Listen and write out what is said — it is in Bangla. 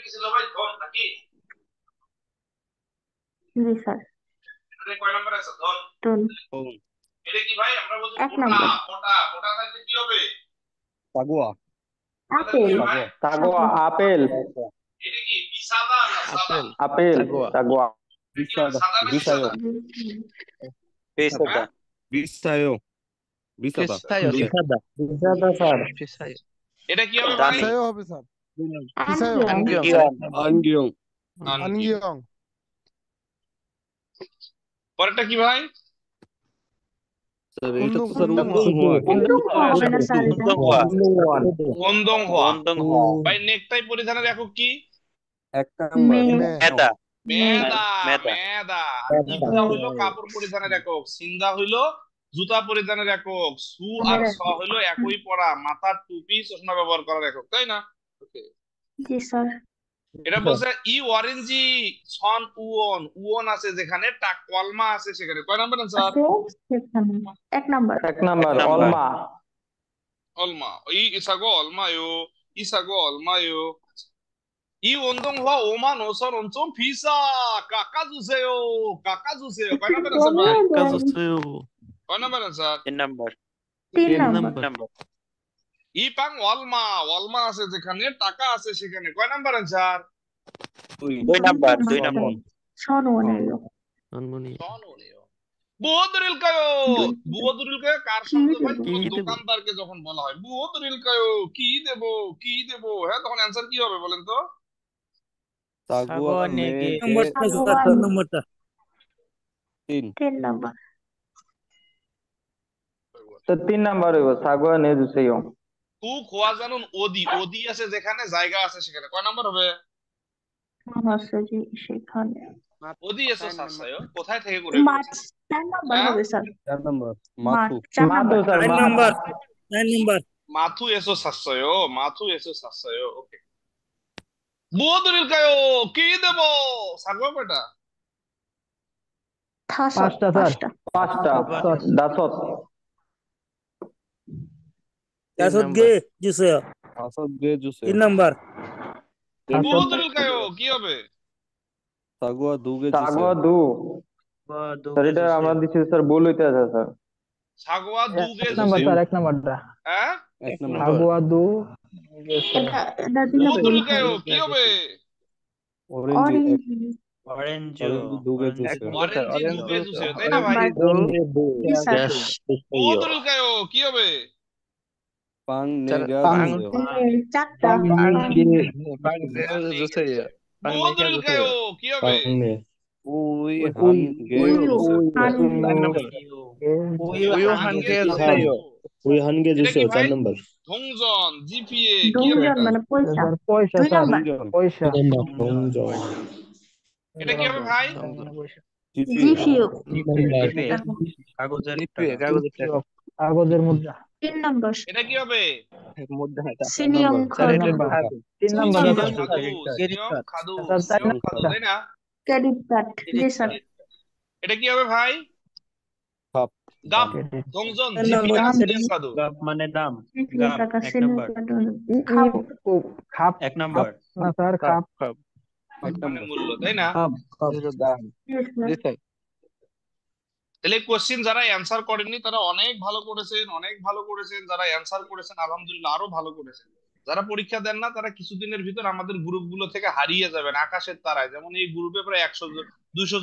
কি ছিল ভাই? ধন নাকি? জি স্যার। এটা কয় নাম্বার আছে? ধন। ধন। এটা কি ভাই? আমরা বলছি এক ফোঁটা, নাম্বার। ফোঁটা, ফোঁটা থাকলে কি হবে? সাগুয়া। আপেল। সাগুয়া আপেল। এটা কি বিসাদা না সাদা? আপেল সাগুয়া। এটা কি হবে, সাদা না বিসায়ো বিসাদা? বিসায়ো বিসাদা বিসাদা স্যার। এটা কি হবে ভাই? ফিসায়ও হবে স্যার। আনগিয়ং। আনগিয়ং আনগিয়ং। পরেরটা কি ভাই? স্যার এটা তো স্যার কুন্দুং উন্দং হওয়া কুন্দুং হবে না স্যার এটা। কন্দং হওয়া। ভাই নেকটাই পরিধানের একক কি? এক নাম্বার মেদা। মেদা। মেদা। মেদা। আর ইফদা হইলো কাপড় পরিধানের একক, সিন্দা হইলো জুতা পরিধানের একক, সু আর স হইলো একই পড়া, মাথার টুপি চশমা ব্যবহার করার একক, তাই না? জি স্যার। এটা বলছে ই অরেঞ্জি সন উওন, উওন আছে যেখানে, কলমা আছে সেখানে। কয় নাম্বার আনসার? এক নাম্বার। এক নাম্বার অলমা। অলমা। ইসাগো অলমা요. 이사고 얼마요? 이 운동화 5만 5천 원 좀 비싸. 깎아주세요. 깎아주세요. কয় নাম্বার আনসার ভাই? কয় নাম্বার আনসার? 3 নাম্বার। তিন নাম্বার। 이 빵 얼마? 얼마 আছে যেখানে, টাকা আছে সেখানে। কয় নাম্বার আনসার? 2 নাম্বার। 2 নাম্বার। 선원이에요. 선원이요. 무엇드릴까요? 무엇드릴까요? কার শব্দ ভাই? কোন দোকানদারকে যখন বলা হয় মুহদ্রিলকায়ো, কি দেব, কি দেব, হ্যাঁ তখন অ্যানসার কি হবে বলেন তো? সাগুয়া মে নম্বরটা। 3 তিন নাম্বার। তো 3 নাম্বার হইব সাগুয়া নে দুসেও। তু খোয়া জানুন ওদি, ওদি আছে যেখানে, জায়গা আছে সেখানে। কয় নাম্বার হবে? আছে সেখানে। ওদি এসো সাসায়ো, কোথায় থেকে করে মাছ। 4 নাম্বার হবে sir. 4 number Matthew. Matthew sir. 9 number. Matthew এসো সাসায়ো, মাথু এসো সাসায়ো। ওকে। মুহদ্রিলকায়ো, কি দেব? সাগুয়া কয়টা? পাঁচটা স্যার। পাঁচটা দাসত। আসদ গে জুসে 3 নাম্বার মুহদ্রিলকায়ো কি হবে? সাগুয়া দুগে জুসে সাগুয়া দু। স্যার এটা আমরা দিছি স্যার ভুল হইতে আছে স্যার। সাগুয়া দুগে এক নাম্বার জুসে। স্যার। এক নাম্বারটা হ্যাঁ? এক নাম্বার সাগুয়া দু। এটা দিলে ভুল মুহদ্রিলকায়ো হবে। কি হবে? অরেঞ্জি অরেঞ্জ দুগে জুসে অরেঞ্জি দুগে জুসে, তাই না ভাই? জি স্যার। মুহদ্রিলকায়ো কি হবে? পাং নেগা জুসে চারটা। মুহদ্রিলকায়ো কি হবে? উই হান গে জুসে এটা কি ভাই? ধংজন, জিপিএ কি হবে দুজন এটা? মানে পয়সা। পয়সা দুই স্যার। নাম্বার। পয়সা। এটা কি হবে ভাই? জিপিও। কাগজের মুদ্রা। 3 নাম্বার। এটা কি হবে? সিনিয়ম খাদু। 3 নাম্বার সিনিয়ম স্যার। খাদু, সিনিয়ম খাদু, স্যার, চার সিনিয়ম নাম্বার। খাদু, তাই না? Credit card. জি স্যার। এটা কি হবে ভাই? কাপ গাপ, ধংজন, জিপিএ না সিনিয়ম খাদু? টাকা সিনিয়ম খাদু। খাবো। খাপ। এক নাম্বার না স্যার খাপ। এক মানে নাম্বার মূল্য, তাই না? জি স্যার। তাহলে কোশ্চেন যারা অ্যানসার করেননি তারা অনেক ভালো করেছেন, অনেক ভালো করেছেন। যারা অ্যানসার করেছেন আলহামদুলিল্লাহ আরো ভালো করেছেন। যারা পরীক্ষা দেন না তারা কিছুদিনের ভিতর আমাদের গ্রুপগুলো থেকে হারিয়ে যাবেন আকাশের তারায়। যেমন এই গ্রুপে প্রায় 100 200